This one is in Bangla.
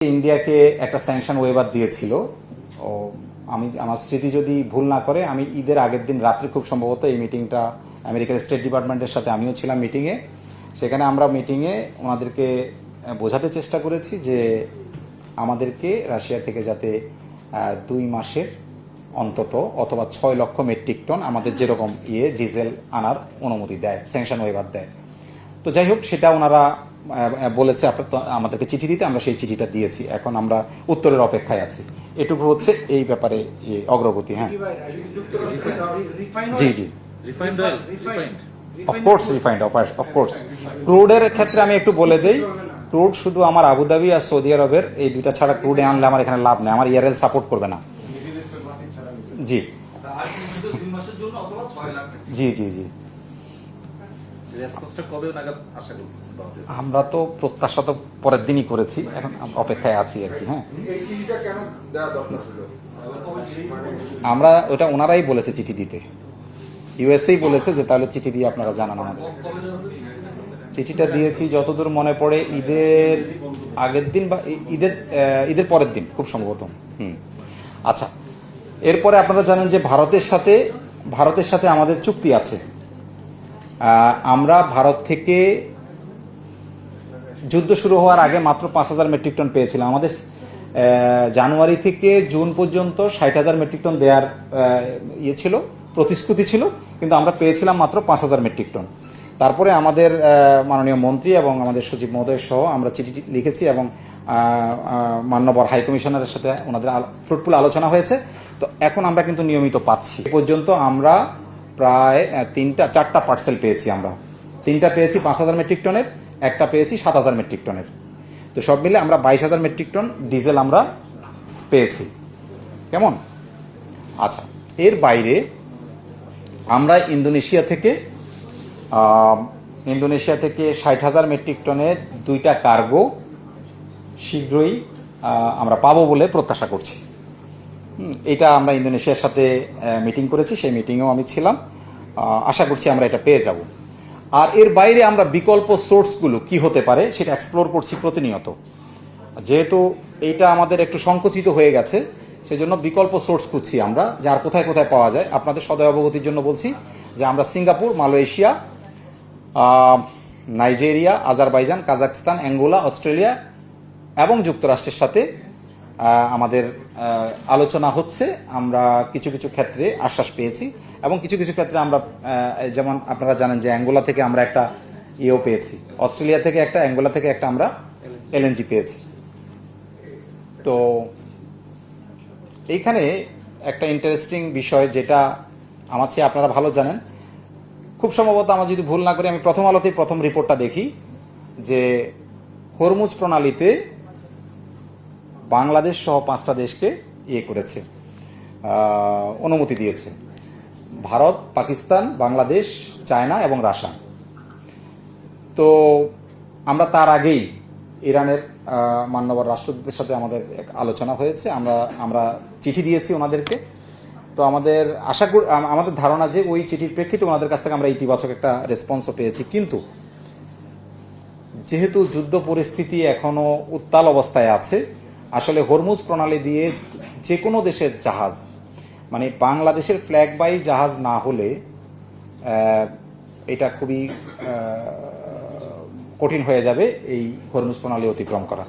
ইন্ডিয়াকে একটা স্যাংশন ওয়েভার দিয়েছিল। ও আমি আমার স্মৃতি যদি ভুল না করে, আমি ঈদের আগের দিন রাত্রে খুব সম্ভবত এই মিটিংটা আমেরিকার স্টেট ডিপার্টমেন্টের সাথে আমিও ছিলাম মিটিংয়ে। সেখানে আমরা মিটিংয়ে ওনাদেরকে বোঝাতে চেষ্টা করেছি যে আমাদেরকে রাশিয়া থেকে যাতে 2 মাসের অন্তত অথবা 6 লক্ষ মেট্রিক টন আমাদের যেরকম ডিজেল আনার অনুমতি দেয়, স্যাংশন ওয়েভার দেয়। তো যাই হোক, সেটা ওনারা বলেছে আমাদেরকে চিঠি দিতে, আমরা সেই চিঠিটা দিয়েছি। এখন আমরা উত্তরের অপেক্ষায় আছি। এটুকু হচ্ছে এই ব্যাপারে অগ্রগতি। হ্যাঁ, জি জি, অফকোর্স রিফাইন্ড, অফকোর্স। ক্রুডের ক্ষেত্রে আমি একটু বলে দিই, ক্রুড শুধু আমার আবুধাবি আর সৌদি আরবের এই দুইটা ছাড়া ক্রুডে আনলে আমার এখানে লাভ নেই, আমার ইয়ারএল সাপোর্ট করবে না। জি জি জি জি, আমরা তো প্রত্যাশা তো পরের দিনই করেছি, এখন অপেক্ষায় আছি আর কি। হ্যাঁ, আমরা ওটা ওনারাই বলেছে চিঠি দিতে, ইউএসএই বলেছে যে তাহলে চিঠি দিয়ে আপনারা জানান আমাদের। চিঠিটা দিয়েছি যতদূর মনে পড়ে ঈদের আগের দিন বা ঈদের পরের দিন খুব সম্ভবত। আচ্ছা, এরপরে আপনারা জানেন যে ভারতের সাথে আমাদের চুক্তি আছে। আমরা ভারত থেকে যুদ্ধ শুরু হওয়ার আগে মাত্র 5,000 মেট্রিক টন পেয়েছিলাম। আমাদের জানুয়ারি থেকে জুন পর্যন্ত 60,000 মেট্রিক টন দেওয়ার ছিল, প্রতিশ্রুতি ছিল, কিন্তু আমরা পেয়েছিলাম মাত্র 5,000 মেট্রিক টন। তারপরে আমাদের মাননীয় মন্ত্রী এবং আমাদের সচিব মহোদয় সহ আমরা চিঠি লিখেছি এবং মাননীয় হাই কমিশনারের সাথে ওনাদের ফ্রুটফুল আলোচনা হয়েছে। তো এখন আমরা কিন্তু নিয়মিত পাচ্ছি। এ পর্যন্ত আমরা প্রায় 4টা পার্সেল পেয়েছি। আমরা 3টা পেয়েছি 5,000 মেট্রিক টনের, একটা পেয়েছি 7,000 মেট্রিক টনের। তো সব মিলে আমরা 22,000 মেট্রিক টন ডিজেল আমরা পেয়েছি। কেমন? আচ্ছা, এর বাইরে আমরা ইন্দোনেশিয়া থেকে 60,000 মেট্রিক টনের 2টা কার্গো শীঘ্রই আমরা পাবো বলে প্রত্যাশা করছি। এটা আমরা ইন্দোনেশিয়ার সাথে মিটিং করেছি, সেই মিটিংয়েও আমি ছিলাম। আশা করছি আমরা এটা পেয়ে যাব। আর এর বাইরে আমরা বিকল্প সোর্সগুলো কি হতে পারে সেটা এক্সপ্লোর করছি প্রতিনিয়ত। যেহেতু এইটা আমাদের একটু সংকুচিত হয়ে গেছে, সেই জন্য বিকল্প সোর্স খুঁজছি আমরা, যার কোথায় কোথায় পাওয়া যায়। আপনাদের সদয় অবগতির জন্য বলছি যে আমরা Singapore, Malaysia, Nigeria, Azerbaijan, Kazakhstan, Angola, Australia এবং যুক্তরাষ্ট্রের সাথে আমাদের আলোচনা হচ্ছে। আমরা কিছু কিছু ক্ষেত্রে আশ্বাস পেয়েছি এবং কিছু কিছু ক্ষেত্রে আমরা, যেমন আপনারা জানেন যে অ্যাঙ্গোলা থেকে আমরা একটা পেয়েছি, অস্ট্রেলিয়া থেকে একটা, অ্যাঙ্গোলা থেকে একটা আমরা এলএনজি পেয়েছি। তো এইখানে একটা ইন্টারেস্টিং বিষয়, যেটা আমার চেয়ে আপনারা ভালো জানেন, খুব সম্ভবত আমার যদি ভুল না করি, আমি প্রথম আলোতেই প্রথম রিপোর্টটা দেখি যে হরমুজ প্রণালীতে বাংলাদেশ সহ 5টা দেশকে করেছে, অনুমতি দিয়েছে: ভারত, পাকিস্তান, বাংলাদেশ, চায়না এবং রাশিয়া। তো আমরা তার আগেই ইরানের মাননীয় রাষ্ট্রদূতের সাথে আমাদের এক আলোচনা হয়েছে, আমরা চিঠি দিয়েছি ওনাদেরকে। তো আমাদের আমাদের ধারণা যে ওই চিঠির প্রেক্ষিতে ওনাদের কাছ থেকে আমরা ইতিবাচক একটা রেসপন্সও পেয়েছি। কিন্তু যেহেতু যুদ্ধ পরিস্থিতি এখনও উত্তাল অবস্থায় আছে, আসলে হরমুজ প্রণালী দিয়ে যে কোনো দেশের জাহাজ, মানে বাংলাদেশের ফ্ল্যাগবাহী জাহাজ না হলে এটা খুবই কঠিন হয়ে যাবে এই হরমুজ প্রণালী অতিক্রম করা।